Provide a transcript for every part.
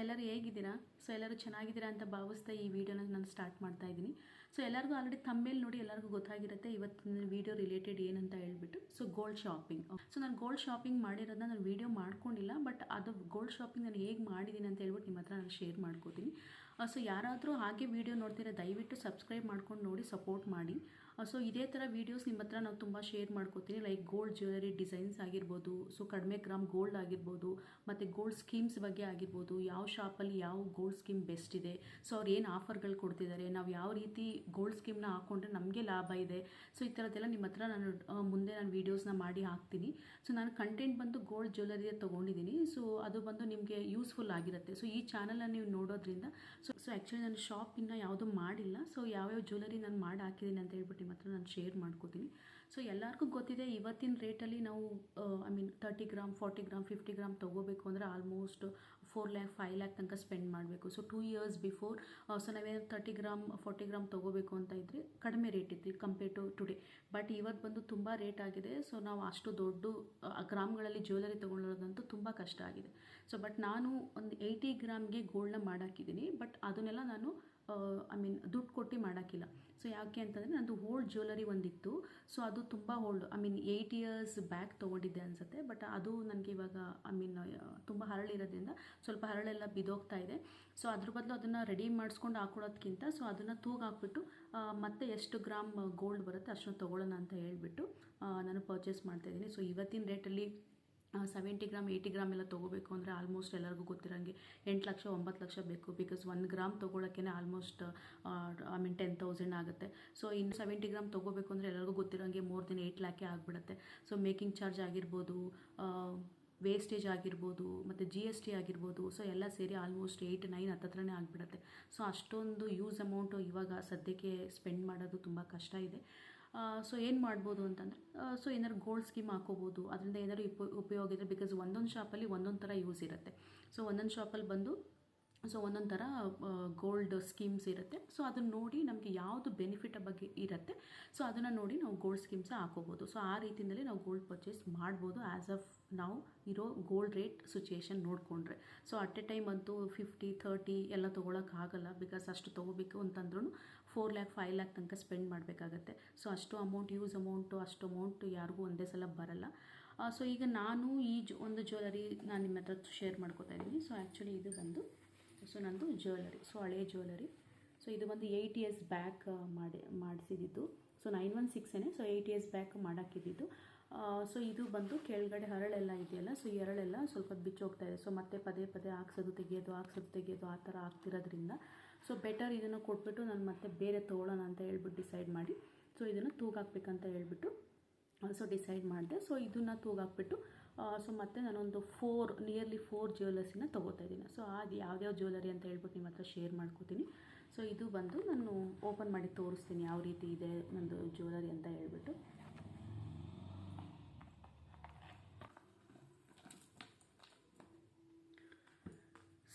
ಎಲ್ಲರೂ ಹೇಗಿದ್ದೀರಾ? ಸೊ ಎಲ್ಲರೂ ಚೆನ್ನಾಗಿದ್ದೀರಾ ಅಂತ ಭಾವಿಸ್ತಾ ಈ ವಿಡಿಯೋನ ನಾನು ಸ್ಟಾರ್ಟ್ ಮಾಡ್ತಾ ಇದ್ದೀನಿ. ಸೊ ಎಲ್ಲರಿಗೂ ಆಲ್ರೆಡಿ ಥಂಬ್ನೇಲ್ ನೋಡಿ ಎಲ್ಲರಿಗೂ ಗೊತ್ತಾಗಿರುತ್ತೆ ಇವತ್ತಿನ ವಿಡಿಯೋ ರಿಲೇಟೆಡ್ ಏನಂತ ಹೇಳ್ಬಿಟ್ಟು. So gold shopping. ಸೊ ನಾನು ಗೋಲ್ಡ್ ಶಾಪಿಂಗ್ ಮಾಡಿರೋದನ್ನ ನಾನು ವಿಡಿಯೋ ಮಾಡ್ಕೊಂಡಿಲ್ಲ, ಬಟ್ ಅದು ಗೋಲ್ಡ್ ಶಾಪಿಂಗ್ ನಾನು ಹೇಗೆ ಮಾಡಿದ್ದೀನಿ ಅಂತ ಹೇಳ್ಬಿಟ್ಟು ನಿಮ್ಮ ಹತ್ರ ನಾನು ಶೇರ್ ಮಾಡ್ಕೋತೀನಿ. ಸೊ ಯಾರಾದರೂ ಹಾಗೆ ವಿಡಿಯೋ ನೋಡ್ತೀರಾ ದಯವಿಟ್ಟು ಸಬ್ಸ್ಕ್ರೈಬ್ ಮಾಡ್ಕೊಂಡು ನೋಡಿ ಸಪೋರ್ಟ್ ಮಾಡಿ. ಸೊ ಇದೇ ಥರ ವೀಡಿಯೋಸ್ ನಿಮ್ಮ ಹತ್ರ ನಾವು ತುಂಬ ಶೇರ್ ಮಾಡ್ಕೋತೀನಿ. ಲೈಕ್ ಗೋಲ್ಡ್ ಜ್ಯುವೆಲರಿ ಡಿಸೈನ್ಸ್ ಆಗಿರ್ಬೋದು, ಸೊ ಕಡಿಮೆ ಗ್ರಾಮ್ ಗೋಲ್ಡ್ ಆಗಿರ್ಬೋದು, ಮತ್ತು ಗೋಲ್ಡ್ ಸ್ಕೀಮ್ಸ್ ಬಗ್ಗೆ ಆಗಿರ್ಬೋದು, ಯಾವ ಶಾಪಲ್ಲಿ ಯಾವ ಗೋಲ್ಡ್ ಸ್ಕೀಮ್ ಬೆಸ್ಟ್ ಇದೆ, ಸೊ ಅವ್ರು ಏನು ಆಫರ್ಗಳು ಕೊಡ್ತಿದ್ದಾರೆ, ನಾವು ಯಾವ ರೀತಿ ಗೋಲ್ಡ್ ಸ್ಕೀಮ್ನ ಹಾಕ್ಕೊಂಡ್ರೆ ನಮಗೆ ಲಾಭ ಇದೆ, ಸೊ ಈ ಥರದ್ದೆಲ್ಲ ನಿಮ್ಮ ಹತ್ರ ನಾನು ಮುಂದೆ ನಾನು ವೀಡಿಯೋಸ್ನ ಮಾಡಿ ಹಾಕ್ತೀನಿ. ಸೊ ನಾನು ಕಂಟೆಂಟ್ ಬಂದು ಗೋಲ್ಡ್ ಜ್ಯುವೆಲರಿಯ ತೊಗೊಂಡಿದ್ದೀನಿ. ಸೊ ಅದು ಬಂದು ನಿಮಗೆ ಯೂಸ್ಫುಲ್ ಆಗಿರುತ್ತೆ. ಸೊ ಈ ಚಾನಲನ್ನು ನೀವು ನೋಡೋದ್ರಿಂದ ಸೊ ಆ್ಯಕ್ಚುಲಿ ನಾನು ಶಾಪಿಂಗ್ನ ಯಾವುದೂ ಮಾಡಿಲ್ಲ. ಸೊ ಯಾವ್ಯಾವ ಜ್ಯುವೆಲರಿ ನಾನು ಮಾಡಿ ಹಾಕಿದ್ದೀನಿ ಅಂತ ಹೇಳ್ಬಿಟ್ಟು ನಿಮ್ಮ ಹತ್ರ ನಾನು ಶೇರ್ ಮಾಡ್ಕೋತೀನಿ. ಸೊ ಎಲ್ಲರಿಗೂ ಗೊತ್ತಿದೆ ಇವತ್ತಿನ ರೇಟಲ್ಲಿ ನಾವು 30 ಗ್ರಾಮ್ 40 ಗ್ರಾಮ್ 50 ಗ್ರಾಮ್ ತೊಗೋಬೇಕು ಅಂದರೆ ಆಲ್ಮೋಸ್ಟ್ 4 ಲ್ಯಾಕ್ 5 ಲ್ಯಾಕ್ ತನಕ ಸ್ಪೆಂಡ್ ಮಾಡಬೇಕು. ಸೊ 2 ಇಯರ್ಸ್ ಬಿಫೋರ್ ಸೊ ನಾವೇನು 30 ಗ್ರಾಮ್ 40 ಗ್ರಾಮ್ ತೊಗೋಬೇಕು ಅಂತ ಇದ್ದರೆ ಕಡಿಮೆ ರೇಟ್ ಇತ್ತು ಕಂಪೇರ್ ಟು ಟುಡೇ. ಬಟ್ ಇವತ್ತು ಬಂದು ತುಂಬ ರೇಟ್ ಆಗಿದೆ. ಸೊ ನಾವು ಅಷ್ಟು ದೊಡ್ಡ ಗ್ರಾಮ್ಗಳಲ್ಲಿ ಜ್ಯುವೆಲರಿ ತೊಗೊಳ್ಳೋದಂತೂ ತುಂಬ ಕಷ್ಟ ಆಗಿದೆ. ಸೊ ಬಟ್ ನಾನು ಒಂದು 80 ಗ್ರಾಮ್ಗೆ ಗೋಲ್ಡ್ನ ಮಾಡಾಕಿದ್ದೀನಿ. ಬಟ್ ಅದನ್ನೆಲ್ಲ ನಾನು ದುಡ್ಡು ಕೊಟ್ಟು ಮಾಡೋಕ್ಕಿಲ್ಲ. ಸೊ ಯಾಕೆ ಅಂತಂದರೆ ನಂದು ಓಲ್ಡ್ ಜ್ಯುವೆಲರಿ ಒಂದಿತ್ತು. ಸೊ ಅದು ತುಂಬ ಓಲ್ಡ್ 8 ಇಯರ್ಸ್ ಬ್ಯಾಕ್ ತೊಗೊಂಡಿದ್ದೆ ಅನಿಸುತ್ತೆ. ಬಟ್ ಅದು ನನಗೆ ಇವಾಗ ತುಂಬ ಹರಳಿರೋದ್ರಿಂದ ಸ್ವಲ್ಪ ಹರಳೆಲ್ಲ ಬಿದ್ದೋಗ್ತಾ ಇದೆ. ಸೊ ಅದ್ರ ಬದಲು ಅದನ್ನು ರೆಡಿ ಮಾಡಿಸ್ಕೊಂಡು ಹಾಕೊಳ್ಳೋದಕ್ಕಿಂತ ಸೊ ಅದನ್ನು ತೂಗು ಹಾಕ್ಬಿಟ್ಟು ಮತ್ತೆ ಎಷ್ಟು ಗ್ರಾಮ್ ಗೋಲ್ಡ್ ಬರುತ್ತೆ ಅಷ್ಟನ್ನು ತೊಗೊಳ್ಳೋಣ ಅಂತ ಹೇಳ್ಬಿಟ್ಟು ನಾನು ಪರ್ಚೇಸ್ ಮಾಡ್ತಾಯಿದ್ದೀನಿ. ಸೊ ಇವತ್ತಿನ ರೇಟಲ್ಲಿ 70 ಗ್ರಾಮ್ 80 ಗ್ರಾಮ್ ಎಲ್ಲ ತೊಗೋಬೇಕು ಅಂದರೆ ಆಲ್ಮೋಸ್ಟ್ ಎಲ್ಲರಿಗೂ ಗೊತ್ತಿರೋಂಗೆ 8 ಲಕ್ಷ 9 ಲಕ್ಷ ಬೇಕು. ಬಿಕಾಸ್ 1 ಗ್ರಾಮ್ ತೊಗೊಳಕ್ಕೆ ಆಲ್ಮೋಸ್ಟ್ 10,000 ಆಗುತ್ತೆ. ಸೊ ಇನ್ನು 70 ಗ್ರಾಮ್ ತೊಗೋಬೇಕು ಅಂದರೆ ಎಲ್ಲರಿಗೂ ಗೊತ್ತಿರೋಂಗೆ ಮೋರ್ ದೆನ್ 8 ಲ್ಯಾಕೆ ಆಗಿಬಿಡುತ್ತೆ. ಸೊ ಮೇಕಿಂಗ್ ಚಾರ್ಜ್ ಆಗಿರ್ಬೋದು, ವೇಸ್ಟೇಜ್ ಆಗಿರ್ಬೋದು, ಮತ್ತು GST ಆಗಿರ್ಬೋದು, ಸೊ ಎಲ್ಲ ಸೇರಿ ಆಲ್ಮೋಸ್ಟ್ 8-9 ಹತ್ತತ್ರನೇ ಆಗಿಬಿಡುತ್ತೆ. ಸೊ ಅಷ್ಟೊಂದು ಯೂಸ್ ಅಮೌಂಟು ಇವಾಗ ಸದ್ಯಕ್ಕೆ ಸ್ಪೆಂಡ್ ಮಾಡೋದು ತುಂಬ ಕಷ್ಟ ಇದೆ. ಸೊ ಏನು ಮಾಡ್ಬೋದು ಅಂತಂದರೆ ಸೊ ಏನಾದ್ರು ಗೋಲ್ಡ್ ಸ್ಕೀಮ್ ಹಾಕೋಬೋದು. ಅದರಿಂದ ಏನಾದ್ರು ಉಪಯೋಗ ಇದೆ. ಬಿಕಾಸ್ ಒಂದೊಂದು ಶಾಪಲ್ಲಿ ಒಂದೊಂದು ಥರ ಯೂಸ್ ಇರುತ್ತೆ. ಸೊ ಒಂದೊಂದು ಶಾಪಲ್ಲಿ ಬಂದು ಸೊ ಒಂದೊಂದು ಥರ ಗೋಲ್ಡ್ ಸ್ಕೀಮ್ಸ್ ಇರುತ್ತೆ. ಸೊ ಅದನ್ನು ನೋಡಿ ನಮಗೆ ಯಾವುದು ಬೆನಿಫಿಟ್ ಬಗ್ಗೆ ಇರುತ್ತೆ ಸೊ ಅದನ್ನು ನೋಡಿ ನಾವು ಗೋಲ್ಡ್ ಸ್ಕೀಮ್ಸ್ ಹಾಕೋಬೋದು. ಸೊ ಆ ರೀತಿಯಲ್ಲಿ ನಾವು ಗೋಲ್ಡ್ ಪರ್ಚೇಸ್ ಮಾಡ್ಬೋದು ಆ್ಯಸ್ ಆಫ್ ನಾವು ಇರೋ ಗೋಲ್ಡ್ ರೇಟ್ ಸಿಚುಯೇಷನ್ ನೋಡಿಕೊಂಡ್ರೆ. ಸೊ ಅಟ್ ಎ ಟೈಮ್ ಅಂತೂ 50-30 ಎಲ್ಲ ತೊಗೊಳಕ್ಕಾಗಲ್ಲ. ಬಿಕಾಸ್ ಅಷ್ಟು ತೊಗೋಬೇಕು ಅಂತಂದ್ರೂ 4 ಲ್ಯಾಕ್ 5 ಲ್ಯಾಕ್ ತನಕ ಸ್ಪೆಂಡ್ ಮಾಡಬೇಕಾಗತ್ತೆ. ಸೊ ಅಷ್ಟು ಅಮೌಂಟ್ ಯೂಸ್ ಅಮೌಂಟು ಅಷ್ಟು ಅಮೌಂಟು ಯಾರಿಗೂ ಒಂದೇ ಸಲ ಬರಲ್ಲ. ಸೊ ಈಗ ನಾನು ಒಂದು ಜ್ಯುವೆಲರಿ ನಾನು ನಿಮ್ಮ ಹತ್ರ ಶೇರ್ ಮಾಡ್ಕೋತಾ ಇದ್ದೀನಿ. ಸೊ ಆ್ಯಕ್ಚುಲಿ ಇದು ಬಂದು ಸೊ ನಂದು ಜ್ಯುವೆಲರಿ, ಸೊ ಹಳೆ ಜ್ಯುವೆಲರಿ. ಸೊ ಇದು ಒಂದು 8 ಇಯರ್ಸ್ ಬ್ಯಾಕ್ ಮಾಡಿಸಿದ್ದು. ಸೊ 916 ಸೊ 8 ಇಯರ್ಸ್ ಬ್ಯಾಕ್ ಮಾಡಾಕಿದ್ದು. ಸೊ ಇದು ಬಂದು ಕೆಳಗಡೆ ಹರಳೆಲ್ಲ ಇದೆಯಲ್ಲ, ಸೊ ಈ ಹರಳೆಲ್ಲ ಸ್ವಲ್ಪ ಬಿಚ್ಚೋಗ್ತಾ ಇದೆ. ಸೊ ಮತ್ತೆ ಪದೇ ಪದೇ ಹಾಕ್ಸೋದು ತೆಗೆಯೋದು ಆ ಥರ ಆಗ್ತಿರೋದ್ರಿಂದ ಸೊ ಬೆಟರ್ ಇದನ್ನು ಕೊಟ್ಬಿಟ್ಟು ನಾನು ಮತ್ತೆ ಬೇರೆ ತೊಗೊಳ್ಳೋಣ ಅಂತ ಹೇಳ್ಬಿಟ್ಟು ಡಿಸೈಡ್ ಮಾಡಿ ಸೊ ಇದನ್ನು ತೂಗಾಕ್ಬೇಕಂತ ಹೇಳ್ಬಿಟ್ಟು ಸೊ ಡಿಸೈಡ್ ಮಾಡಿದೆ. ಸೊ ಇದನ್ನು ತೂಗಾಕ್ಬಿಟ್ಟು ಸೊ ಮತ್ತೆ ನಾನೊಂದು ನಿಯರ್ಲಿ 4 ಜ್ಯುವೆಲರ್ಸಿನ ತೊಗೋತಾ ಇದ್ದೀನಿ. ಸೊ ಅದು ಯಾವ್ಯಾವ ಜ್ಯುವೆಲರಿ ಅಂತ ಹೇಳ್ಬಿಟ್ಟು ನಿಮ್ಮ ಹತ್ರ ಶೇರ್ ಮಾಡ್ಕೋತೀನಿ. ಸೊ ಇದು ಬಂದು ನಾನು ಓಪನ್ ಮಾಡಿ ತೋರಿಸ್ತೀನಿ ಯಾವ ರೀತಿ ಇದೆ ನಂದು ಜ್ಯುವೆಲರಿ ಅಂತ ಹೇಳ್ಬಿಟ್ಟು.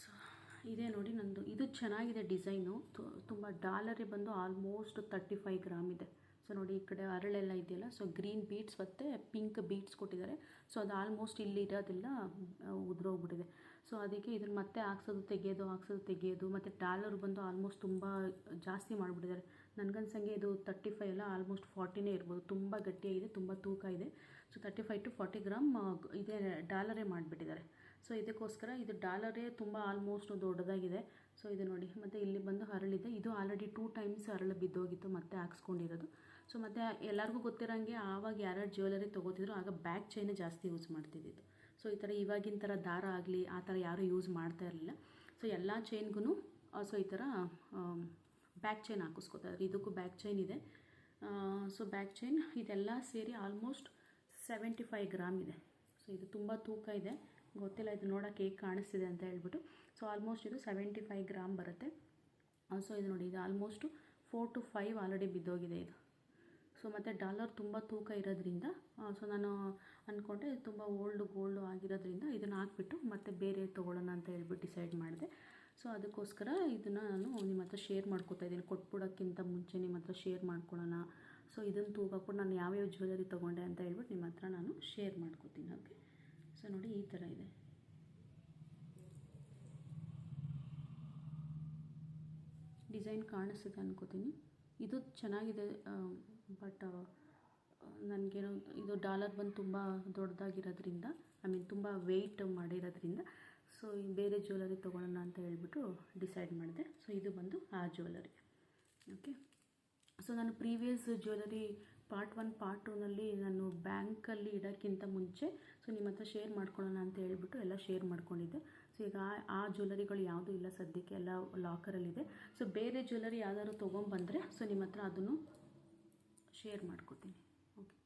ಸೊ ಇದೇ ನೋಡಿ ನಂದು. ಇದು ಚೆನ್ನಾಗಿದೆ ಡಿಸೈನು. ತುಂಬ ಡಾಲರೇ ಬಂದು ಆಲ್ಮೋಸ್ಟ್ 35 ಗ್ರಾಮ್ ಇದೆ. ಸೊ ನೋಡಿ ಈ ಕಡೆ ಹರಳೆಲ್ಲ ಇದೆಯಲ್ಲ, ಸೊ ಗ್ರೀನ್ ಬೀಡ್ಸ್ ಮತ್ತು ಪಿಂಕ್ ಬೀಡ್ಸ್ ಕೊಟ್ಟಿದ್ದಾರೆ. ಸೊ ಅದು ಆಲ್ಮೋಸ್ಟ್ ಇಲ್ಲಿ ಇರೋದೆಲ್ಲ ಉದುರೋಗ್ಬಿಟ್ಟಿದೆ. ಸೊ ಅದಕ್ಕೆ ಇದನ್ನು ಮತ್ತೆ ಹಾಕ್ಸೋದು ತೆಗೆಯೋದು ಮತ್ತು ಡಾಲರ್ ಬಂದು ಆಲ್ಮೋಸ್ಟ್ ತುಂಬ ಜಾಸ್ತಿ ಮಾಡಿಬಿಟ್ಟಿದ್ದಾರೆ. ನನಗನ್ಸಂಗೆ ಇದು 35 ಅಲ್ಲ ಆಲ್ಮೋಸ್ಟ್ 40ನೇ ಇರ್ಬೋದು. ತುಂಬ ಗಟ್ಟಿಯಾಗಿದೆ, ತುಂಬ ತೂಕ ಇದೆ. ಸೊ 35 to 40 ಗ್ರಾಮ್ ಇದೇ ಡಾಲರೇ ಮಾಡಿಬಿಟ್ಟಿದ್ದಾರೆ. ಸೊ ಇದಕ್ಕೋಸ್ಕರ ಇದು ಡಾಲರೇ ತುಂಬ ಆಲ್ಮೋಸ್ಟ್ ದೊಡ್ಡದಾಗಿದೆ. ಸೊ ಇದು ನೋಡಿ, ಮತ್ತು ಇಲ್ಲಿ ಬಂದು ಹರಳಿದೆ. ಇದು ಆಲ್ರೆಡಿ 2 ಟೈಮ್ಸ್ ಹರಳು ಬಿದ್ದೋಗಿತ್ತು, ಮತ್ತೆ ಹಾಕ್ಸ್ಕೊಂಡಿರೋದು. ಸೊ ಮತ್ತು ಎಲ್ಲರಿಗೂ ಗೊತ್ತಿರೋಂಗೆ ಆವಾಗ ಯಾರ್ಯಾರು ಜ್ಯುವೆಲರಿ ತೊಗೋತಿದ್ರು ಆಗ ಬ್ಯಾಕ್ ಚೈನ್ ಜಾಸ್ತಿ ಯೂಸ್ ಮಾಡ್ತಿದ್ದಿದ್ದು. ಸೊ ಈ ಥರ ಇವಾಗಿನ ಥರ ದಾರ ಆಗಲಿ ಆ ಥರ ಯಾರೂ ಯೂಸ್ ಮಾಡ್ತಾ ಇರಲಿಲ್ಲ. ಸೊ ಎಲ್ಲ ಚೈನ್ಗೂ ಸೊ ಈ ಥರ ಬ್ಯಾಕ್ ಚೈನ್ ಹಾಕಿಸ್ಕೋತಾರೆ. ಇದಕ್ಕೂ ಬ್ಯಾಕ್ ಚೈನ್ ಇದೆ. ಸೊ ಬ್ಯಾಕ್ ಚೈನ್ ಇದೆಲ್ಲ ಸೇರಿ ಆಲ್ಮೋಸ್ಟ್ 75 ಗ್ರಾಮ್ ಇದೆ. ಸೊ ಇದು ತುಂಬ ತೂಕ ಇದೆ. ಗೊತ್ತಿಲ್ಲ ಇದು ನೋಡೋಕೆ ಹೇಗೆ ಕಾಣಿಸ್ತಿದೆ ಅಂತ ಹೇಳ್ಬಿಟ್ಟು. ಸೊ ಆಲ್ಮೋಸ್ಟ್ ಇದು 75 ಗ್ರಾಮ್ ಬರುತ್ತೆ. ಸೊ ಇದು ನೋಡಿ, ಇದು ಆಲ್ಮೋಸ್ಟು 4 to 5 ಆಲ್ರೆಡಿ ಬಿದ್ದೋಗಿದೆ ಇದು. ಸೊ ಮತ್ತು ಡಾಲರ್ ತುಂಬ ತೂಕ ಇರೋದ್ರಿಂದ ಸೊ ನಾನು ಅಂದ್ಕೊಂಡೆ ತುಂಬ ಗೋಲ್ಡು ಆಗಿರೋದ್ರಿಂದ ಇದನ್ನು ಹಾಕ್ಬಿಟ್ಟು ಮತ್ತೆ ಬೇರೆ ತೊಗೊಳ್ಳೋಣ ಅಂತ ಹೇಳ್ಬಿಟ್ಟು ಡಿಸೈಡ್ ಮಾಡಿದೆ. ಸೊ ಅದಕ್ಕೋಸ್ಕರ ಇದನ್ನು ನಾನು ನಿಮ್ಮ ಹತ್ರ ಶೇರ್ ಮಾಡ್ಕೋತಾ ಇದ್ದೀನಿ. ಕೊಟ್ಬಿಡೋಕ್ಕಿಂತ ಮುಂಚೆ ನಿಮ್ಮ ಹತ್ರ ಶೇರ್ ಮಾಡ್ಕೊಳ್ಳೋಣ. ಸೊ ಇದನ್ನು ತೂಗಾಕ್ಬಿಟ್ಟು ನಾನು ಯಾವ್ಯಾವ ಜ್ಯುವೆಲರಿ ತೊಗೊಂಡೆ ಅಂತ ಹೇಳ್ಬಿಟ್ಟು ನಿಮ್ಮ ಹತ್ರ ನಾನು ಶೇರ್ ಮಾಡ್ಕೋತೀನಿ. ಓಕೆ, ಸೊ ನೋಡಿ ಈ ಥರ ಇದೆ. ಡಿಸೈನ್ ಕಾಣಿಸ್ತಿದೆ ಅನ್ಕೋತೀನಿ. ಇದು ಚೆನ್ನಾಗಿದೆ, ಬಟ್ ನನಗೇನೋ ಇದು ಡಾಲರ್ ಬಂದು ತುಂಬ ದೊಡ್ಡದಾಗಿರೋದ್ರಿಂದ, ತುಂಬ ವೆಯ್ಟ್ ಮಾಡಿರೋದ್ರಿಂದ ಸೊ ಬೇರೆ ಜ್ಯುವೆಲರಿ ತೊಗೊಳ್ಳೋಣ ಅಂತ ಹೇಳ್ಬಿಟ್ಟು ಡಿಸೈಡ್ ಮಾಡಿದೆ. ಸೊ ಇದು ಬಂದು ಆ ಜ್ಯುವೆಲರಿ. ಓಕೆ, ಸೊ ನಾನು ಪ್ರೀವಿಯಸ್ ಜ್ಯುವೆಲರಿ ಪಾರ್ಟ್ 1 ಪಾರ್ಟ್ 2ನಲ್ಲಿ ನಾನು ಬ್ಯಾಂಕಲ್ಲಿ ಇಡೋಕ್ಕಿಂತ ಮುಂಚೆ ಸೊ ನಿಮ್ಮ ಹತ್ರ ಶೇರ್ ಮಾಡ್ಕೊಳ್ಳೋಣ ಅಂತ ಹೇಳ್ಬಿಟ್ಟು ಎಲ್ಲ ಶೇರ್ ಮಾಡ್ಕೊಂಡಿದ್ದೆ. ಸೊ ಈಗ ಆ ಜ್ಯುವೆಲರಿಗಳು ಯಾವುದೂ ಇಲ್ಲ ಸದ್ಯಕ್ಕೆ, ಎಲ್ಲ ಲಾಕರಲ್ಲಿದೆ. ಸೊ ಬೇರೆ ಜ್ಯುವೆಲರಿ ಯಾವ್ದಾದ್ರು ತೊಗೊಂಬಂದರೆ ಸೊ ನಿಮ್ಮ ಹತ್ರ ಅದನ್ನು ಶೇರ್ ಮಾಡ್ಕೋತೀನಿ. ಓಕೆ,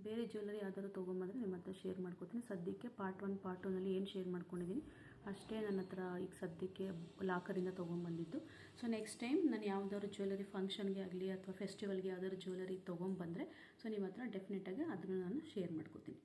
ಬೇರೆ ಜ್ಯುವೆಲರಿ ಯಾವ್ದಾದ್ರು ತೊಗೊಂಬಂದರೆ ನಿಮ್ಮ ಹತ್ರ ಶೇರ್ ಮಾಡ್ಕೋತೀನಿ. ಸದ್ಯಕ್ಕೆ ಪಾರ್ಟ್ 1 ಪಾರ್ಟ್ 2ನಲ್ಲಿ ಏನು ಶೇರ್ ಮಾಡ್ಕೊಂಡಿದ್ದೀನಿ ಅಷ್ಟೇ ನನ್ನ ಹತ್ರ ಈಗ ಸದ್ಯಕ್ಕೆ ಲಾಕರಿಂದ ತೊಗೊಂಬಂದಿದ್ದು. ಸೊ ನೆಕ್ಸ್ಟ್ ಟೈಮ್ ನಾನು ಯಾವುದಾದ್ರು ಜ್ಯುವೆಲರಿ ಫಂಕ್ಷನ್ಗೆ ಆಗಲಿ ಅಥವಾ ಫೆಸ್ಟಿವಲ್ಗೆ ಯಾವ್ದಾದ್ರು ಜ್ಯುವೆಲರಿ ತೊಗೊಂಬಂದರೆ ಸೊ ನಿಮ್ಮ ಹತ್ರ ಡೆಫಿನೆಟಾಗಿ ಅದನ್ನು ನಾನು ಶೇರ್ ಮಾಡ್ಕೋತೀನಿ.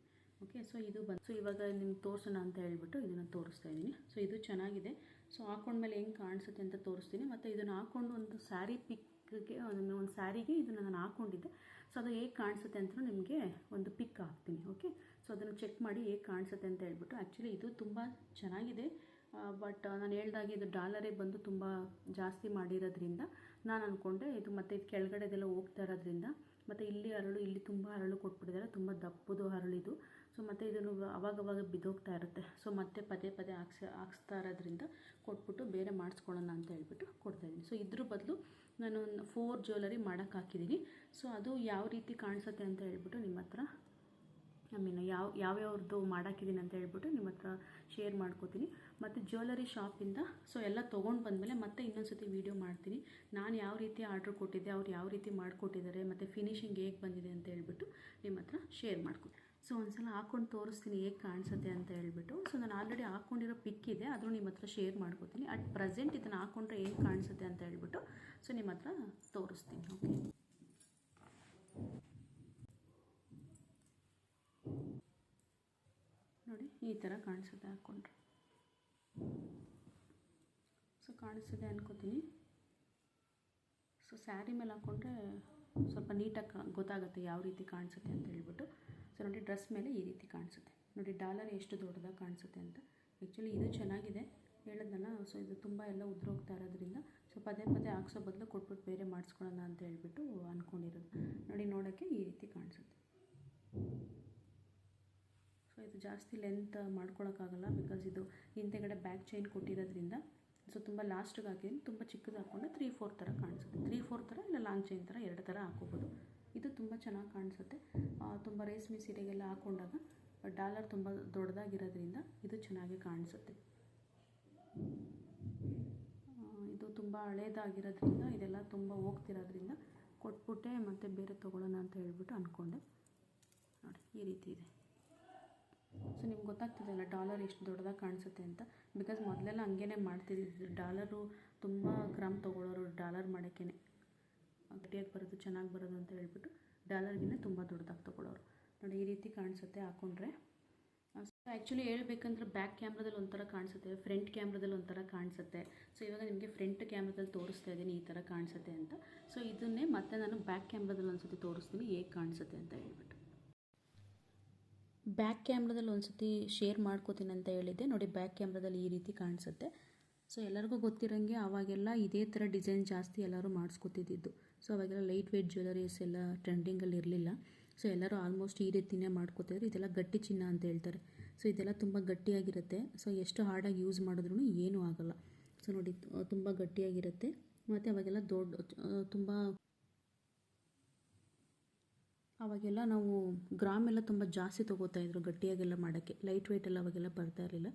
ಓಕೆ, ಸೊ ಇದು ಬಂದು ಸೊ ಇವಾಗ ನಿಮ್ಗೆ ತೋರಿಸೋಣ ಅಂತ ಹೇಳ್ಬಿಟ್ಟು ಇದನ್ನು ತೋರಿಸ್ತಾ ಇದ್ದೀನಿ. ಸೊ ಇದು ಚೆನ್ನಾಗಿದೆ. ಸೊ ಹಾಕೊಂಡ್ಮೇಲೆ ಹೆಂಗೆ ಕಾಣಿಸುತ್ತೆ ಅಂತ ತೋರಿಸ್ತೀನಿ. ಮತ್ತು ಇದನ್ನು ಹಾಕ್ಕೊಂಡು ಒಂದು ಸ್ಯಾರಿ ಪಿಕ್ಗೆ ಒಂದು ಸ್ಯಾರಿಗೆ ಇದನ್ನು ನಾನು ಹಾಕ್ಕೊಂಡಿದ್ದೆ. ಸೊ ಅದು ಹೇಗೆ ಕಾಣಿಸುತ್ತೆ ಅಂತ ನಿಮಗೆ ಒಂದು ಪಿಕ್ ಹಾಕ್ತೀನಿ. ಓಕೆ, ಸೊ ಅದನ್ನು ಚೆಕ್ ಮಾಡಿ ಹೇಗೆ ಕಾಣಿಸುತ್ತೆ ಅಂತ ಹೇಳ್ಬಿಟ್ಟು. ಆ್ಯಕ್ಚುಲಿ ಇದು ತುಂಬ ಚೆನ್ನಾಗಿದೆ, ಬಟ್ ನಾನು ಹೇಳ್ದಾಗೆ ಇದು ಡಾಲರೇ ಬಂದು ತುಂಬ ಜಾಸ್ತಿ ಮಾಡಿರೋದ್ರಿಂದ ನಾನು ಅಂದ್ಕೊಂಡೆ ಇದು ಮತ್ತು ಇದು ಕೆಳಗಡೆದೆಲ್ಲ ಹೋಗ್ತಾ ಇರೋದ್ರಿಂದ ಮತ್ತು ಇಲ್ಲಿ ಹರಳು ಇಲ್ಲಿ ತುಂಬ ಹರಳು ಕೊಟ್ಬಿಟ್ಟಿದ್ದಾರೆ, ತುಂಬ ದಪ್ಪದು ಹರಳಿದು. ಸೊ ಮತ್ತು ಇದನ್ನು ಅವಾಗವಾಗ ಬಿದ್ದೋಗ್ತಾ ಇರುತ್ತೆ. ಸೊ ಮತ್ತೆ ಪದೇ ಪದೇ ಹಾಕ್ಸ್ತಾ ಇರೋದ್ರಿಂದ ಕೊಟ್ಬಿಟ್ಟು ಬೇರೆ ಮಾಡಿಸ್ಕೊಳ್ಳೋಣ ಅಂತ ಹೇಳ್ಬಿಟ್ಟು ಕೊಡ್ತಾಯಿದ್ದೀನಿ. ಸೊ ಇದ್ರ ಬದಲು ನಾನು 4 ಜ್ಯುವೆಲರಿ ಮಾಡೋಕ್ಕೆ ಹಾಕಿದ್ದೀನಿ. ಸೊ ಅದು ಯಾವ ರೀತಿ ಕಾಣಿಸುತ್ತೆ ಅಂತ ಹೇಳ್ಬಿಟ್ಟು ನಿಮ್ಮ ಹತ್ರ ಯಾವ್ಯಾವ್ದು ಮಾಡಾಕಿದ್ದೀನಿ ಅಂತ ಹೇಳ್ಬಿಟ್ಟು ನಿಮ್ಮ ಹತ್ರ ಶೇರ್ ಮಾಡ್ಕೋತೀನಿ. ಮತ್ತು ಜ್ಯುವೆಲರಿ ಶಾಪಿಂದ ಸೊ ಎಲ್ಲ ತೊಗೊಂಡು ಬಂದಮೇಲೆ ಮತ್ತೆ ಇನ್ನೊಂದು ಸತಿ ವೀಡಿಯೋ ಮಾಡ್ತೀನಿ. ನಾನು ಯಾವ ರೀತಿ ಆರ್ಡ್ರ್ ಕೊಟ್ಟಿದ್ದೆ, ಅವ್ರು ಯಾವ ರೀತಿ ಮಾಡಿಕೊಟ್ಟಿದ್ದಾರೆ, ಮತ್ತು ಫಿನಿಶಿಂಗ್ ಹೇಗೆ ಬಂದಿದೆ ಅಂತ ಹೇಳ್ಬಿಟ್ಟು ನಿಮ್ಮ ಹತ್ರ ಶೇರ್ ಮಾಡ್ಕೊತೀನಿ. ಸೊ ಒಂದ್ಸಲ ಹಾಕ್ಕೊಂಡು ತೋರಿಸ್ತೀನಿ ಹೇಗೆ ಕಾಣಿಸುತ್ತೆ ಅಂತ ಹೇಳ್ಬಿಟ್ಟು. ಸೊ ನಾನು ಆಲ್ರೆಡಿ ಹಾಕ್ಕೊಂಡಿರೋ ಪಿಕ್ ಇದೆ, ಅದನ್ನು ನಿಮ್ಮ ಹತ್ರ ಶೇರ್ ಮಾಡ್ಕೋತೀನಿ. ಅಟ್ ಪ್ರೆಸೆಂಟ್ ಇದನ್ನು ಹಾಕ್ಕೊಂಡ್ರೆ ಹೇಗೆ ಕಾಣಿಸುತ್ತೆ ಅಂತ ಹೇಳ್ಬಿಟ್ಟು ಸೊ ನಿಮ್ಮ ಹತ್ರ ತೋರಿಸ್ತೀನಿ. ಓಕೆ, ನೋಡಿ ಈ ಥರ ಕಾಣಿಸುತ್ತೆ ಹಾಕ್ಕೊಂಡ್ರೆ. ಸೊ ಕಾಣಿಸ್ತಿದೆ ಅನ್ಕೋತೀನಿ. ಸೊ ಸ್ಯಾರಿ ಮೇಲೆ ಹಾಕ್ಕೊಂಡ್ರೆ ಸ್ವಲ್ಪ ನೀಟಾಗಿ ಗೊತ್ತಾಗುತ್ತೆ ಯಾವ ರೀತಿ ಕಾಣಿಸುತ್ತೆ ಅಂತ ಹೇಳ್ಬಿಟ್ಟು. ಸೊ ನೋಡಿ ಡ್ರೆಸ್ ಮೇಲೆ ಈ ರೀತಿ ಕಾಣಿಸುತ್ತೆ. ನೋಡಿ ಡಾಲರ್ ಎಷ್ಟು ದೊಡ್ಡದಾಗಿ ಕಾಣಿಸುತ್ತೆ ಅಂತ. ಆ್ಯಕ್ಚುಲಿ ಇದು ಚೆನ್ನಾಗಿದೆ, ಹೇಳಿದ್ನಲ್ಲ. ಸೊ ಇದು ತುಂಬ ಎಲ್ಲ ಉದ್ರೋಗ್ತಾ ಇರೋದ್ರಿಂದ ಸೊ ಪದೇ ಪದೇ ಹಾಕ್ಸೋ ಬದಲು ಕೊಟ್ಬಿಟ್ಟು ಬೇರೆ ಮಾಡಿಸ್ಕೊಳ್ಳೋಣ ಅಂತ ಹೇಳ್ಬಿಟ್ಟು ಅಂದ್ಕೊಂಡಿರೋದು. ನೋಡಿ ನೋಡೋಕ್ಕೆ ಈ ರೀತಿ ಕಾಣಿಸುತ್ತೆ. ಸೊ ಇದು ಜಾಸ್ತಿ ಲೆಂತ್ ಮಾಡ್ಕೊಳಕ್ಕಾಗಲ್ಲ, ಬಿಕಾಸ್ ಇದು ಹಿಂದೆಗಡೆ ಬ್ಯಾಕ್ ಚೈನ್ ಕೊಟ್ಟಿರೋದ್ರಿಂದ. ಸೊ ತುಂಬ ಲಾಸ್ಟಿಗೆ ಹಾಕಿದ್ದೀನಿ, ತುಂಬ ಚಿಕ್ಕದು ಹಾಕ್ಕೊಂಡ್ರೆ 3/4 ಥರ ಕಾಣಿಸುತ್ತೆ. 3/4 ಥರ ಇಲ್ಲ ಲಾಂಗ್ ಚೈನ್ ಥರ 2 ಥರ ಹಾಕೋಬೋದು. ಇದು ತುಂಬ ಚೆನ್ನಾಗಿ ಕಾಣಿಸುತ್ತೆ. ತುಂಬ ರೇಷ್ಮೆ ಸೀರೆಗೆಲ್ಲ ಹಾಕ್ಕೊಂಡಾಗ ಡಾಲರ್ ತುಂಬ ದೊಡ್ಡದಾಗಿರೋದ್ರಿಂದ ಇದು ಚೆನ್ನಾಗಿ ಕಾಣಿಸುತ್ತೆ. ಇದು ತುಂಬ ಹಳೇದಾಗಿರೋದ್ರಿಂದ ಇದೆಲ್ಲ ತುಂಬ ಹೋಗ್ತಿರೋದ್ರಿಂದ ಕೊಟ್ಬಿಟ್ಟೆ ಮತ್ತೆ ಬೇರೆ ತೊಗೊಳ್ಳೋಣ ಅಂತ ಹೇಳ್ಬಿಟ್ಟು ಅಂದ್ಕೊಂಡೆ. ನೋಡಿ ಈ ರೀತಿ ಇದೆ. ಸೊ ನಿಮ್ಗೆ ಗೊತ್ತಾಗ್ತಿದೆ ಅಲ್ಲ ಡಾಲರ್ ಎಷ್ಟು ದೊಡ್ಡದಾಗಿ ಕಾಣಿಸುತ್ತೆ ಅಂತ. ಬಿಕಾಸ್ ಮೊದಲೆಲ್ಲ ಹಂಗೇ ಮಾಡ್ತಿದ್ದಿದ್ದು. ಡಾಲರು ತುಂಬ ಗ್ರಾಮ್ ತೊಗೊಳ್ಳೋರು ಡಾಲರ್ ಮಾಡೋಕ್ಕೇ ಗಟ್ಟಿಯಾಗಿ ಬರೋದು ಚೆನ್ನಾಗಿ ಬರೋದು ಅಂತ ಹೇಳ್ಬಿಟ್ಟು ಡಾಲರ್ಗಿಂತ ತುಂಬ ದೊಡ್ಡದಾಗಿ ತೊಗೊಳ್ಳೋರು. ನೋಡಿ ಈ ರೀತಿ ಕಾಣಿಸುತ್ತೆ ಹಾಕ್ಕೊಂಡ್ರೆ. ಸೊ ಆ್ಯಕ್ಚುಲಿ ಹೇಳ್ಬೇಕಂದ್ರೆ ಬ್ಯಾಕ್ ಕ್ಯಾಮ್ರಾದಲ್ಲಿ ಒಂಥರ ಕಾಣಿಸುತ್ತೆ, ಫ್ರಂಟ್ ಕ್ಯಾಮ್ರಾದಲ್ಲಿ ಒಂಥರ ಕಾಣಿಸುತ್ತೆ. ಸೊ ಇವಾಗ ನಿಮಗೆ ಫ್ರಂಟ್ ಕ್ಯಾಮ್ರಾದಲ್ಲಿ ತೋರಿಸ್ತಾ ಇದ್ದೀನಿ ಈ ಥರ ಕಾಣಿಸುತ್ತೆ ಅಂತ. ಸೊ ಇದನ್ನೇ ಮತ್ತೆ ನಾನು ಬ್ಯಾಕ್ ಕ್ಯಾಮ್ರಾದಲ್ಲಿ ಒಂದು ಸತಿ ತೋರಿಸ್ತೀನಿ ಹೇಗೆ ಕಾಣಿಸುತ್ತೆ ಅಂತ ಹೇಳ್ಬಿಟ್ಟು. ಬ್ಯಾಕ್ ಕ್ಯಾಮ್ರಾದಲ್ಲಿ ಒಂದು ಸತಿ ಶೇರ್ ಮಾಡ್ಕೋತೀನಿ ಅಂತ ಹೇಳಿದ್ದೆ. ನೋಡಿ ಬ್ಯಾಕ್ ಕ್ಯಾಮ್ರಾದಲ್ಲಿ ಈ ರೀತಿ ಕಾಣಿಸುತ್ತೆ. ಸೊ ಎಲ್ಲರಿಗೂ ಗೊತ್ತಿರೋಂಗೆ ಆವಾಗೆಲ್ಲ ಇದೇ ಥರ ಡಿಸೈನ್ ಜಾಸ್ತಿ ಎಲ್ಲರೂ ಮಾಡಿಸ್ಕೊತಿದ್ದು. ಸೊ ಅವಾಗೆಲ್ಲ ಲೈಟ್ ವೆಯ್ಟ್ ಜ್ಯುವೆಲರೀಸ್ ಎಲ್ಲ ಟ್ರೆಂಡಿಂಗಲ್ಲಿ ಇರಲಿಲ್ಲ. ಸೊ ಎಲ್ಲರೂ ಆಲ್ಮೋಸ್ಟ್ ಈ ರೀತಿಯೇ ಮಾಡ್ಕೋತಿದ್ರು. ಇದೆಲ್ಲ ಗಟ್ಟಿ ಚಿನ್ನ ಅಂತ ಹೇಳ್ತಾರೆ. ಸೊ ಇದೆಲ್ಲ ತುಂಬ ಗಟ್ಟಿಯಾಗಿರುತ್ತೆ. ಸೊ ಎಷ್ಟು ಹಾರ್ಡಾಗಿ ಯೂಸ್ ಮಾಡಿದ್ರೂ ಏನೂ ಆಗೋಲ್ಲ. ಸೊ ನೋಡಿ ತುಂಬ ಗಟ್ಟಿಯಾಗಿರುತ್ತೆ. ಮತ್ತು ಅವಾಗೆಲ್ಲ ತುಂಬ ಅವಾಗೆಲ್ಲ ನಾವು ಗ್ರಾಮೆಲ್ಲ ತುಂಬ ಜಾಸ್ತಿ ತೊಗೋತಾಯಿದ್ರು ಗಟ್ಟಿಯಾಗೆಲ್ಲ ಮಾಡೋಕ್ಕೆ. ಲೈಟ್ ವೆಯ್ಟ್ ಎಲ್ಲ ಅವಾಗೆಲ್ಲ ಬರ್ತಾ ಇರಲಿಲ್ಲ.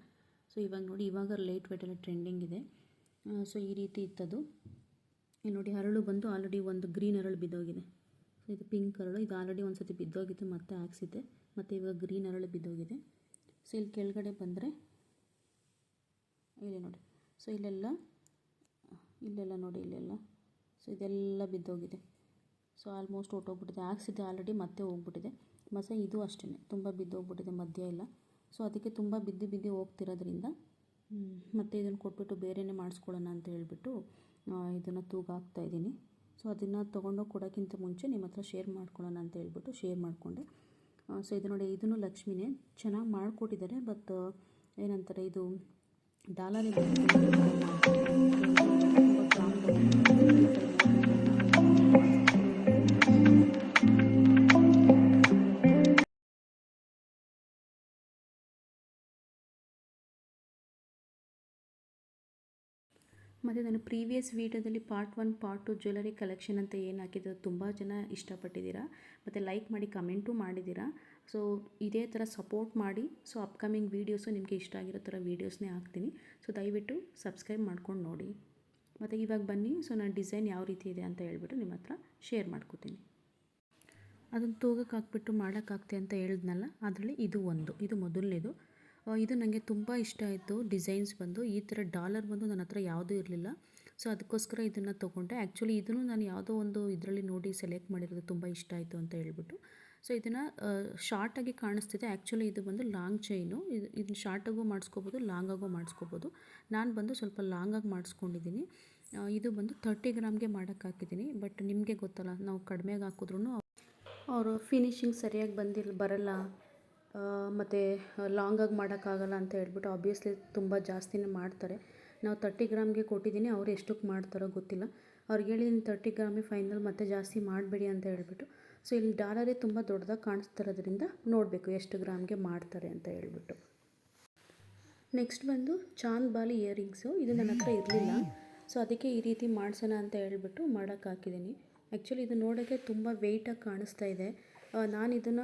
ಸೊ ಇವಾಗ ನೋಡಿ ಇವಾಗ ಲೈಟ್ ವೆಯ್ಟ್ ಎಲ್ಲ ಟ್ರೆಂಡಿಂಗ್ ಇದೆ. ಸೊ ಈ ರೀತಿ ಇತ್ತದು. ಇಲ್ಲಿ ನೋಡಿ ಹರಳು ಬಂದು ಆಲ್ರೆಡಿ ಒಂದು ಗ್ರೀನ್ ಹರಳು ಬಿದ್ದೋಗಿದೆ. ಸೊ ಇದು ಪಿಂಕ್ ಹರಳು, ಇದು ಆಲ್ರೆಡಿ ಒಂದು ಸತಿ ಬಿದ್ದೋಗಿತ್ತು ಮತ್ತೆ ಹಾಕ್ಸಿದ್ದೆ. ಮತ್ತು ಇವಾಗ ಗ್ರೀನ್ ಹರಳು ಬಿದ್ದೋಗಿದೆ. ಸೊ ಇಲ್ಲಿ ಕೆಳಗಡೆ ಬಂದರೆ ಇಲ್ಲಿ ನೋಡಿ. ಸೊ ಇಲ್ಲೆಲ್ಲ ನೋಡಿ ಇಲ್ಲೆಲ್ಲ. ಸೊ ಇದೆಲ್ಲ ಬಿದ್ದೋಗಿದೆ. ಸೊ ಆಲ್ಮೋಸ್ಟ್ ಹೊಟ್ಟೋಗ್ಬಿಟ್ಟಿದೆ. ಹಾಕ್ಸಿದ್ದೆ ಆಲ್ರೆಡಿ ಮತ್ತೆ ಹೋಗ್ಬಿಟ್ಟಿದೆ. ಮತ್ತು ಇದು ಅಷ್ಟೇ ತುಂಬ ಬಿದ್ದೋಗ್ಬಿಟ್ಟಿದೆ ಮಧ್ಯ ಎಲ್ಲ. ಸೊ ಅದಕ್ಕೆ ತುಂಬ ಬಿದ್ದು ಹೋಗ್ತಿರೋದ್ರಿಂದ ಮತ್ತು ಇದನ್ನು ಕೊಟ್ಬಿಟ್ಟು ಬೇರೆಯೇ ಮಾಡಿಸ್ಕೊಳ್ಳೋಣ ಅಂತ ಹೇಳ್ಬಿಟ್ಟು ಇದನ್ನು ತೂಗಾಕ್ತಾಯಿದ್ದೀನಿ. ಸೊ ಅದನ್ನು ತೊಗೊಂಡೋಗಿ ಕೊಡೋಕ್ಕಿಂತ ಮುಂಚೆ ನಿಮ್ಮ ಹತ್ರ ಶೇರ್ ಮಾಡ್ಕೊಳ್ಳೋಣ ಅಂತ ಹೇಳ್ಬಿಟ್ಟು ಶೇರ್ ಮಾಡಿಕೊಂಡೆ. ಸೊ ಇದು ನೋಡಿ ಇದನ್ನು ಲಕ್ಷ್ಮಿನೇ ಚೆನ್ನಾಗಿ ಮಾಡಿಕೊಟ್ಟಿದ್ದಾರೆ. ಬಟ್ ಏನಂತಾರೆ ಇದು ಡಾಲರ್ ತುಂಬ ಗ್ರಾಮ್ ಮತ್ತು ನಾನು ಪ್ರೀವಿಯಸ್ ವೀಡಿಯೋದಲ್ಲಿ ಪಾರ್ಟ್ 1 ಪಾರ್ಟ್ 2 ಜ್ಯುವೆಲರಿ ಕಲೆಕ್ಷನ್ ಅಂತ ಏನು ಹಾಕಿದ್ರು ತುಂಬ ಜನ ಇಷ್ಟಪಟ್ಟಿದ್ದೀರಾ ಮತ್ತು ಲೈಕ್ ಮಾಡಿ ಕಮೆಂಟು ಮಾಡಿದ್ದೀರಾ. ಸೊ ಇದೇ ಥರ ಸಪೋರ್ಟ್ ಮಾಡಿ. ಸೊ ಅಪ್ಕಮಿಂಗ್ ವೀಡಿಯೋಸು ನಿಮಗೆ ಇಷ್ಟ ಆಗಿರೋ ಥರ ವೀಡಿಯೋಸ್ನೇ ಹಾಕ್ತೀನಿ. ಸೊ ದಯವಿಟ್ಟು ಸಬ್ಸ್ಕ್ರೈಬ್ ಮಾಡ್ಕೊಂಡು ನೋಡಿ. ಮತ್ತು ಇವಾಗ ಬನ್ನಿ, ಸೊ ನಾನು ಡಿಸೈನ್ ಯಾವ ರೀತಿ ಇದೆ ಅಂತ ಹೇಳ್ಬಿಟ್ಟು ನಿಮ್ಮ ಹತ್ರ ಶೇರ್ ಮಾಡ್ಕೋತೀನಿ. ಅದನ್ನು ತೂಗಕ್ಕೆ ಹಾಕ್ಬಿಟ್ಟು ಮಾಡೋಕ್ಕಾಗ್ತೆ ಅಂತ ಹೇಳಿದ್ನಲ್ಲ, ಅದರಲ್ಲಿ ಇದು ಮೊದಲನೇದು. ಇದು ನನಗೆ ತುಂಬ ಇಷ್ಟ ಆಯಿತು. ಡಿಸೈನ್ಸ್ ಬಂದು ಈ ಥರ ಡಾಲರ್ ಬಂದು ನನ್ನ ಹತ್ರ ಯಾವುದೂ ಇರಲಿಲ್ಲ. ಸೊ ಅದಕ್ಕೋಸ್ಕರ ಇದನ್ನು ತೊಗೊಂಡೆ. ಆ್ಯಕ್ಚುಲಿ ಇದನ್ನು ನಾನು ಯಾವುದೋ ಒಂದು ಇದರಲ್ಲಿ ನೋಡಿ ಸೆಲೆಕ್ಟ್ ಮಾಡಿರೋದು, ತುಂಬ ಇಷ್ಟ ಆಯಿತು ಅಂತ ಹೇಳ್ಬಿಟ್ಟು. ಸೊ ಇದನ್ನು ಶಾರ್ಟಾಗಿ ಕಾಣಿಸ್ತಿದೆ. ಆ್ಯಕ್ಚುಲಿ ಇದು ಬಂದು ಲಾಂಗ್ ಚೈನು. ಇದನ್ನು ಶಾರ್ಟಾಗೂ ಮಾಡಿಸ್ಕೋಬೋದು, ಲಾಂಗಾಗೂ ಮಾಡಿಸ್ಕೋಬೋದು. ನಾನು ಬಂದು ಸ್ವಲ್ಪ ಲಾಂಗಾಗಿ ಮಾಡಿಸ್ಕೊಂಡಿದ್ದೀನಿ. ಇದು ಬಂದು 30 ಗ್ರಾಮ್ಗೆ ಮಾಡೋಕ್ಕೆ ಹಾಕಿದ್ದೀನಿ. ಬಟ್ ನಿಮಗೆ ಗೊತ್ತಲ್ಲ, ನಾವು ಕಡಿಮೆಗೆ ಹಾಕಿದ್ರೂ ಅವರು ಫಿನಿಶಿಂಗ್ ಸರಿಯಾಗಿ ಬರಲ್ಲ, ಮತ್ತು ಲಾಂಗಾಗಿ ಮಾಡೋಕ್ಕಾಗಲ್ಲ ಅಂತ ಹೇಳ್ಬಿಟ್ಟು ಆಬ್ವಿಯಸ್ಲಿ ತುಂಬ ಜಾಸ್ತಿನೇ ಮಾಡ್ತಾರೆ. ನಾವು 30 ಗ್ರಾಮ್ಗೆ ಕೊಟ್ಟಿದ್ದೀನಿ, ಅವ್ರು ಎಷ್ಟಕ್ಕೆ ಮಾಡ್ತಾರೋ ಗೊತ್ತಿಲ್ಲ. ಅವ್ರಿಗೆ ಹೇಳಿದ್ದೀನಿ 30 ಗ್ರಾಮೇ ಫೈನಲ್, ಮತ್ತೆ ಜಾಸ್ತಿ ಮಾಡಬೇಡಿ ಅಂತ ಹೇಳ್ಬಿಟ್ಟು. ಸೊ ಇಲ್ಲಿ ಡಾಲರೇ ತುಂಬ ದೊಡ್ಡದಾಗಿ ಕಾಣಿಸ್ತಿರೋದ್ರಿಂದ ನೋಡಬೇಕು ಎಷ್ಟು ಗ್ರಾಮ್ಗೆ ಮಾಡ್ತಾರೆ ಅಂತ ಹೇಳ್ಬಿಟ್ಟು. ನೆಕ್ಸ್ಟ್ ಬಂದು ಚಾಂದ್ ಬಾಲಿ ಇಯರಿಂಗ್ಸು. ಇದು ನನ್ನ ಹತ್ರ ಇರಲಿಲ್ಲ. ಸೊ ಅದಕ್ಕೆ ಈ ರೀತಿ ಮಾಡಿಸೋಣ ಅಂತ ಹೇಳ್ಬಿಟ್ಟು ಮಾಡೋಕ್ಕೆ ಹಾಕಿದ್ದೀನಿ. ಆ್ಯಕ್ಚುಲಿ ಇದು ನೋಡೋಕ್ಕೆ ತುಂಬ ವೆಯ್ಟಾಗಿ ಕಾಣಿಸ್ತಾ ಇದೆ. ನಾನು ಇದನ್ನು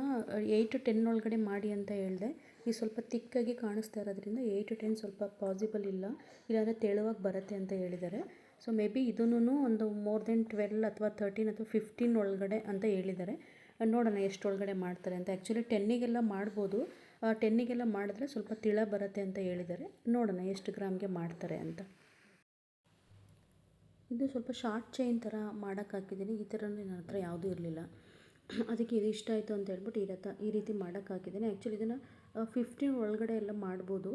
8 to 10 ಒಳಗಡೆ ಮಾಡಿ ಅಂತ ಹೇಳಿದೆ. ಇದು ಸ್ವಲ್ಪ ತಿಕ್ಕಾಗಿ ಕಾಣಿಸ್ತಾ ಇರೋದ್ರಿಂದ 8 to 10 ಸ್ವಲ್ಪ ಪಾಸಿಬಲ್ ಇಲ್ಲ, ಇಲ್ಲಾಂದರೆ ತೆಳುವಾಗಿ ಬರುತ್ತೆ ಅಂತ ಹೇಳಿದ್ದಾರೆ. ಸೊ ಮೇ ಬಿ ಇದನ್ನು ಒಂದು ಮೋರ್ ದೆನ್ 12 ಅಥವಾ 13 ಅಥವಾ 15 ಒಳಗಡೆ ಅಂತ ಹೇಳಿದ್ದಾರೆ. ನೋಡೋಣ ಎಷ್ಟು ಒಳಗಡೆ ಮಾಡ್ತಾರೆ ಅಂತ. ಆ್ಯಕ್ಚುಲಿ 10ಗೆಲ್ಲ ಮಾಡ್ಬೋದು. 10ಗೆಲ್ಲ ಮಾಡಿದ್ರೆ ಸ್ವಲ್ಪ ತಿಳ ಬರುತ್ತೆ ಅಂತ ಹೇಳಿದ್ದಾರೆ. ನೋಡೋಣ ಎಷ್ಟು ಗ್ರಾಮ್ಗೆ ಮಾಡ್ತಾರೆ ಅಂತ. ಇದು ಸ್ವಲ್ಪ ಶಾರ್ಟ್ ಚೈನ್ ಥರ ಮಾಡೋಕ್ಕೆ ಹಾಕಿದ್ದೀನಿ. ಈ ಥರ ನನ್ನ ಹತ್ರ ಯಾವುದೂ ಇರಲಿಲ್ಲ, ಅದಕ್ಕೆ ಇದು ಇಷ್ಟ ಆಯಿತು ಅಂತ ಹೇಳ್ಬಿಟ್ಟು ಈ ರೀತಿ ಮಾಡೋಕ್ಕೆ ಹಾಕಿದ್ದೀನಿ. ಆ್ಯಕ್ಚುಲಿ ಇದನ್ನು 15 ಒಳಗಡೆ ಎಲ್ಲ ಮಾಡ್ಬೋದು.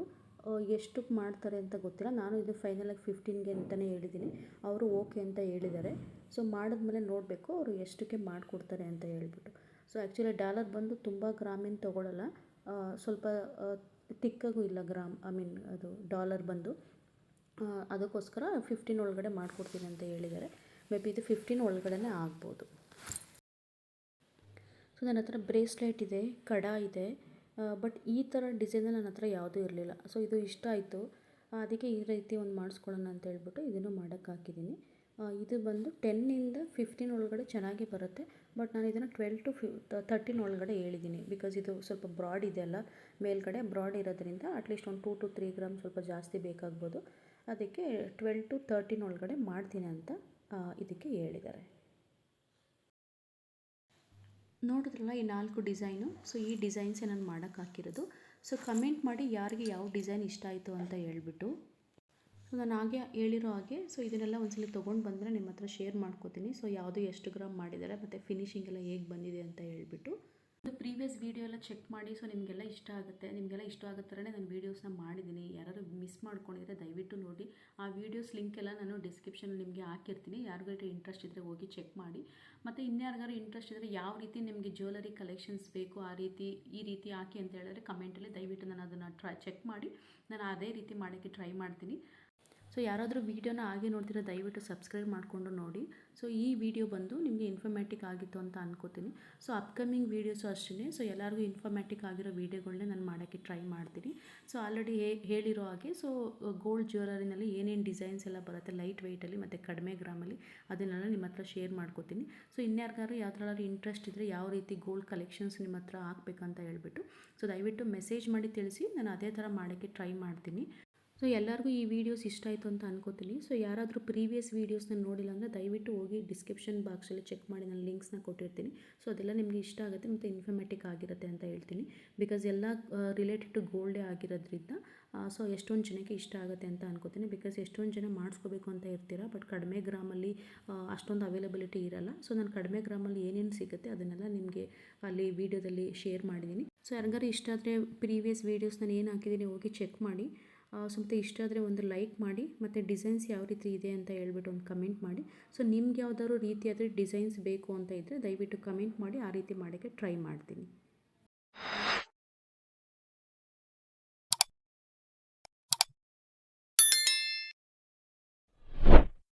ಎಷ್ಟಕ್ಕೆ ಮಾಡ್ತಾರೆ ಅಂತ ಗೊತ್ತಿಲ್ಲ. ನಾನು ಇದು ಫೈನಲಾಗಿ 15ಗೆ ಅಂತಲೇ ಹೇಳಿದ್ದೀನಿ. ಅವರು ಓಕೆ ಅಂತ ಹೇಳಿದ್ದಾರೆ. ಸೊ ಮಾಡಿದ್ಮೇಲೆ ನೋಡಬೇಕು ಅವರು ಎಷ್ಟಕ್ಕೆ ಮಾಡಿಕೊಡ್ತಾರೆ ಅಂತ ಹೇಳ್ಬಿಟ್ಟು. ಸೊ ಆ್ಯಕ್ಚುಲಿ ಡಾಲರ್ ಬಂದು ತುಂಬ ಗ್ರಾಮಿನ ತೊಗೊಳ್ಳಲ್ಲ, ಸ್ವಲ್ಪ ತಿಕ್ಕಾಗೂ ಇಲ್ಲ ಅದು ಡಾಲರ್ ಬಂದು. ಅದಕ್ಕೋಸ್ಕರ 15 ಒಳಗಡೆ ಮಾಡಿಕೊಡ್ತೀನಿ ಅಂತ ಹೇಳಿದ್ದಾರೆ. ಮೇ ಬಿ ಇದು 15 ಒಳಗಡೆ ಆಗ್ಬೋದು. ಸೊ ನನ್ನ ಹತ್ರ ಬ್ರೇಸ್ಲೆಟ್ ಇದೆ, ಕಡ ಇದೆ, ಬಟ್ ಈ ಥರ ಡಿಸೈನ್ ನನ್ನ ಹತ್ರ ಯಾವುದೂ ಇರಲಿಲ್ಲ. ಸೊ ಇದು ಇಷ್ಟ ಆಯಿತು, ಅದಕ್ಕೆ ಈ ರೀತಿ ಒಂದು ಮಾಡಿಸ್ಕೊಳ್ಳೋಣ ಅಂತ ಹೇಳ್ಬಿಟ್ಟು ಇದನ್ನು ಮಾಡೋಕ್ಕೆ ಹಾಕಿದ್ದೀನಿ. ಇದು ಬಂದು 10ಇಂದ 15 ಒಳಗಡೆ ಚೆನ್ನಾಗಿ ಬರುತ್ತೆ. ಬಟ್ ನಾನು ಇದನ್ನು 12 to 13 ಒಳಗಡೆ ಹೇಳಿದ್ದೀನಿ. ಬಿಕಾಸ್ ಇದು ಸ್ವಲ್ಪ ಬ್ರಾಡ್ ಇದೆಯಲ್ಲ, ಮೇಲ್ಗಡೆ ಬ್ರಾಡ್ ಇರೋದ್ರಿಂದ ಅಟ್ಲೀಸ್ಟ್ ಒಂದು 2 to 3 ಗ್ರಾಮ್ ಸ್ವಲ್ಪ ಜಾಸ್ತಿ ಬೇಕಾಗ್ಬೋದು. ಅದಕ್ಕೆ 12 to 13 ಒಳಗಡೆ ಮಾಡ್ತೀನಿ ಅಂತ ಇದಕ್ಕೆ ಹೇಳಿದ್ದಾರೆ. ನೋಡಿದ್ರಲ್ಲ ಈ 4 ಡಿಸೈನು. ಸೊ ಈ ಡಿಸೈನ್ಸೇ ನಾನು ಮಾಡೋಕ್ಕೆ ಹಾಕಿರೋದು. ಸೊ ಕಮೆಂಟ್ ಮಾಡಿ ಯಾರಿಗೆ ಯಾವ ಡಿಸೈನ್ ಇಷ್ಟ ಆಯಿತು ಅಂತ ಹೇಳ್ಬಿಟ್ಟು. ಸೊ ನಾನು ಹಾಗೆ ಹೇಳಿರೋ ಹಾಗೆ ಸೊ ಇದನ್ನೆಲ್ಲ ಒಂದ್ಸಲ ತೊಗೊಂಡು ಬಂದರೆ ನಿಮ್ಮ ಹತ್ರ ಶೇರ್ ಮಾಡ್ಕೋತೀನಿ. ಸೊ ಯಾವುದು ಎಷ್ಟು ಗ್ರಾಮ್ ಮಾಡಿದ್ದಾರೆ ಮತ್ತು ಫಿನಿಶಿಂಗ್ ಎಲ್ಲ ಹೇಗೆ ಬಂದಿದೆ ಅಂತ ಹೇಳ್ಬಿಟ್ಟು. ಪ್ರೀವಿಯಸ್ ವೀಡಿಯೋ ಎಲ್ಲ ಚೆಕ್ ಮಾಡಿ. ಸೊ ನಿಮಗೆಲ್ಲ ಇಷ್ಟ ಆಗೋ ಥರನೇ ನಾನು ವೀಡಿಯೋಸ್ನ ಮಾಡಿದ್ದೀನಿ. ಯಾರಾದ್ರು ಮಿಸ್ ಮಾಡ್ಕೊಂಡಿದ್ರೆ ದಯವಿಟ್ಟು ನೋಡಿ. ಆ ವೀಡಿಯೋಸ್ ಲಿಂಕ್ ಎಲ್ಲ ನಾನು ಡಿಸ್ಕ್ರಿಪ್ಷನಲ್ಲಿ ನಿಮಗೆ ಹಾಕಿರ್ತೀನಿ. ಯಾರಿಗಾದ್ರೂ ಇಂಟ್ರೆಸ್ಟ್ ಇದ್ದರೆ ಹೋಗಿ ಚೆಕ್ ಮಾಡಿ. ಮತ್ತು ಇನ್ಯಾರಿಗಾರು ಇಂಟ್ರೆಸ್ಟ್ ಇದ್ದರೆ ಯಾವ ರೀತಿ ನಿಮಗೆ ಜ್ಯುವೆಲರಿ ಕಲೆಕ್ಷನ್ಸ್ ಬೇಕು ಈ ರೀತಿ ಹಾಕಿ ಅಂತ ಹೇಳಿದ್ರೆ ಕಮೆಂಟಲ್ಲಿ ದಯವಿಟ್ಟು ನಾನು ಅದನ್ನು ಚೆಕ್ ಮಾಡಿ ನಾನು ಅದೇ ರೀತಿ ಮಾಡೋಕ್ಕೆ ಟ್ರೈ ಮಾಡ್ತೀನಿ. ಸೊ ಯಾರಾದರೂ ವೀಡಿಯೋನ ಹಾಗೆ ನೋಡ್ತಿರೋ ದಯವಿಟ್ಟು ಸಬ್ಸ್ಕ್ರೈಬ್ ಮಾಡಿಕೊಂಡು ನೋಡಿ. ಸೊ ಈ ವಿಡಿಯೋ ಬಂದು ನಿಮಗೆ ಇನ್ಫಾರ್ಮ್ಯಾಟಿಕ್ ಆಗಿತ್ತು ಅಂತ ಅನ್ಕೋತೀನಿ. ಸೊ ಅಪ್ಕಮಿಂಗ್ ವೀಡಿಯೋಸು ಅಷ್ಟೇ. ಸೊ ಎಲ್ಲರಿಗೂ ಇನ್ಫಾರ್ಮ್ಯಾಟಿಕ್ ಆಗಿರೋ ವೀಡಿಯೋಗಳನ್ನೇ ನಾನು ಮಾಡೋಕ್ಕೆ ಟ್ರೈ ಮಾಡ್ತೀನಿ. ಸೊ ಆಲ್ರೆಡಿ ಹೇಳಿರೋ ಹಾಗೆ ಸೊ ಗೋಲ್ಡ್ ಜ್ಯುವೆಲರಿನಲ್ಲಿ ಏನೇನು ಡಿಸೈನ್ಸ್ ಎಲ್ಲ ಬರುತ್ತೆ ಲೈಟ್ ವೆಯ್ಟಲ್ಲಿ ಮತ್ತು ಕಡಿಮೆ ಗ್ರಾಮಲ್ಲಿ ಅದನ್ನೆಲ್ಲ ನಿಮ್ಮ ಹತ್ರ ಶೇರ್ ಮಾಡ್ಕೋತೀನಿ. ಸೊ ಇನ್ಯಾರಿಗಾರು ಯಾವ್ದ್ರಾದ್ರು ಇಂಟ್ರೆಸ್ಟ್ ಇದ್ದರೆ ಯಾವ ರೀತಿ ಗೋಲ್ಡ್ ಕಲೆಕ್ಷನ್ಸ್ ನಿಮ್ಮ ಹತ್ರ ಹಾಕ್ಬೇಕಂತ ಹೇಳ್ಬಿಟ್ಟು ಸೊ ದಯವಿಟ್ಟು ಮೆಸೇಜ್ ಮಾಡಿ ತಿಳಿಸಿ. ನಾನು ಅದೇ ಥರ ಮಾಡೋಕ್ಕೆ ಟ್ರೈ ಮಾಡ್ತೀನಿ. ಸೊ ಎಲ್ಲರಿಗೂ ಈ ವಿಡಿಯೋಸ್ ಇಷ್ಟ ಆಯಿತು ಅಂತ ಅನ್ಕೋತೀನಿ. ಸೊ ಯಾರಾದರೂ ಪ್ರೀವಿಯಸ್ ವೀಡಿಯೋಸ್ನ ನೋಡಿಲ್ಲ ಅಂದರೆ ದಯವಿಟ್ಟು ಹೋಗಿ ಡಿಸ್ಕ್ರಿಪ್ಷನ್ ಬಾಕ್ಸಲ್ಲಿ ಚೆಕ್ ಮಾಡಿ, ನಾನು ಲಿಂಕ್ಸ್ನ ಕೊಟ್ಟಿರ್ತೀನಿ. ಸೊ ಅದೆಲ್ಲ ನಿಮಗೆ ಇಷ್ಟ ಆಗುತ್ತೆ ಮತ್ತು ಇನ್ಫಾರ್ಮ್ಯಾಟಿಕ್ ಆಗಿರುತ್ತೆ ಅಂತ ಹೇಳ್ತೀನಿ. ಬಿಕಾಸ್ ಎಲ್ಲ ರಿಲೇಟೆಡ್ ಟು ಗೋಲ್ಡೇ ಆಗಿರೋದ್ರಿಂದ ಸೊ ಎಷ್ಟೊಂದು ಜನಕ್ಕೆ ಇಷ್ಟ ಆಗುತ್ತೆ ಅಂತ ಅನ್ಕೋತೀನಿ. ಬಿಕಾಸ್ ಎಷ್ಟೊಂದು ಜನ ಮಾಡಿಸ್ಕೋಬೇಕು ಅಂತ ಇರ್ತೀರಾ, ಬಟ್ ಕಡಿಮೆ ಗ್ರಾಮಲ್ಲಿ ಅಷ್ಟೊಂದು ಅವೈಲಬಿಲಿಟಿ ಇರಲ್ಲ. ಸೊ ನಾನು ಕಡಿಮೆ ಗ್ರಾಮಲ್ಲಿ ಏನೇನು ಸಿಗುತ್ತೆ ಅದನ್ನೆಲ್ಲ ನಿಮಗೆ ಅಲ್ಲಿ ವೀಡಿಯೋದಲ್ಲಿ ಶೇರ್ ಮಾಡಿದ್ದೀನಿ. ಸೊ ಯಾರಿಗಾರು ಇಷ್ಟ ಆದರೆ ಪ್ರೀವಿಯಸ್ ವೀಡಿಯೋಸ್ ನಾನು ಏನು ಹಾಕಿದ್ದೀನಿ ಹೋಗಿ ಚೆಕ್ ಮಾಡಿ. ಸ್ವಲ್ಪ ಇಷ್ಟ ಆದರೆ ಒಂದು ಲೈಕ್ ಮಾಡಿ ಮತ್ತು ಡಿಸೈನ್ಸ್ ಯಾವ ರೀತಿ ಇದೆ ಅಂತ ಹೇಳ್ಬಿಟ್ಟು ಒಂದು ಕಮೆಂಟ್ ಮಾಡಿ. ಸೊ ನಿಮ್ಗೆ ಯಾವುದಾದ್ರು ರೀತಿಯಾದರೆ ಡಿಸೈನ್ಸ್ ಬೇಕು ಅಂತ ಇದ್ದರೆ ದಯವಿಟ್ಟು ಕಮೆಂಟ್ ಮಾಡಿ, ಆ ರೀತಿ ಮಾಡೋಕ್ಕೆ ಟ್ರೈ ಮಾಡ್ತೀನಿ.